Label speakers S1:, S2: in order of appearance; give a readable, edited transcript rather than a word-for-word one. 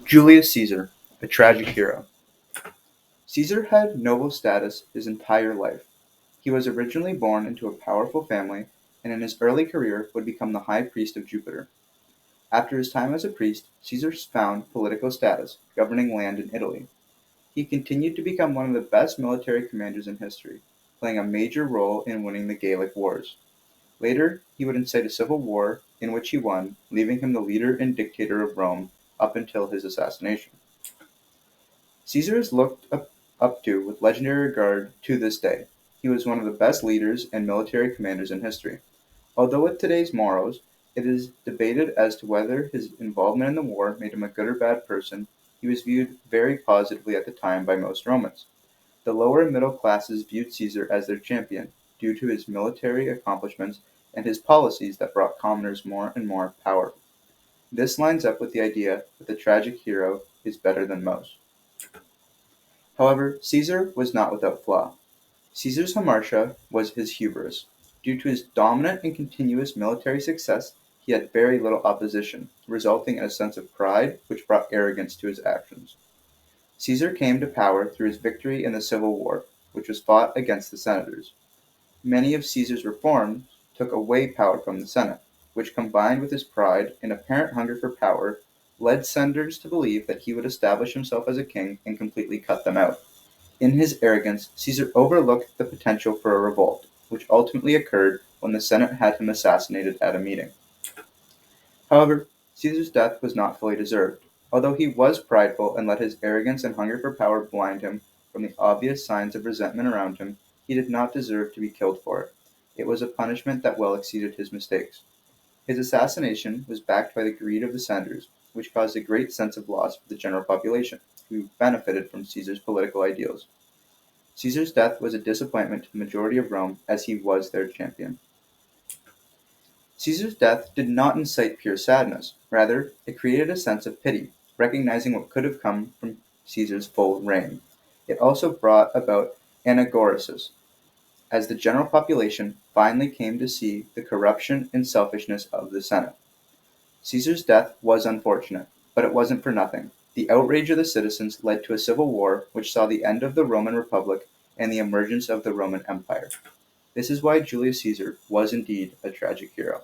S1: Julius Caesar, a tragic hero. Caesar had noble status his entire life. He was originally born into a powerful family, and in his early career would become the high priest of Jupiter. After his time as a priest, Caesar found political status, governing land in Italy. He continued to become one of the best military commanders in history, playing a major role in winning the Gallic Wars. Later, he would incite a civil war, in which he won, leaving him the leader and dictator of Rome up until his assassination. Caesar is looked up to with legendary regard to this day. He was one of the best leaders and military commanders in history. Although with today's morals, it is debated as to whether his involvement in the war made him a good or bad person, he was viewed very positively at the time by most Romans. The lower and middle classes viewed Caesar as their champion, due to his military accomplishments and his policies that brought commoners more and more power. This lines up with the idea that the tragic hero is better than most. However, Caesar was not without flaw. Caesar's hamartia was his hubris. Due to his dominant and continuous military success, he had very little opposition, resulting in a sense of pride which brought arrogance to his actions. Caesar came to power through his victory in the Civil War, which was fought against the senators. Many of Caesar's reforms took away power from the Senate, which combined with his pride and apparent hunger for power led senators to believe that he would establish himself as a king and completely cut them out. In his arrogance, Caesar overlooked the potential for a revolt, which ultimately occurred when the Senate had him assassinated at a meeting. However, Caesar's death was not fully deserved. Although he was prideful and let his arrogance and hunger for power blind him from the obvious signs of resentment around him, he did not deserve to be killed for it. It was a punishment that well exceeded his mistakes. His assassination was backed by the greed of the senators, which caused a great sense of loss for the general population, who benefited from Caesar's political ideals. Caesar's death was a disappointment to the majority of Rome, as he was their champion. Caesar's death did not incite pure sadness; rather, it created a sense of pity, recognizing what could have come from Caesar's full reign. It also brought about anagorasis, as the general population finally came to see the corruption and selfishness of the Senate. Caesar's death was unfortunate, but it wasn't for nothing. The outrage of the citizens led to a civil war which saw the end of the Roman Republic and the emergence of the Roman Empire. This is why Julius Caesar was indeed a tragic hero.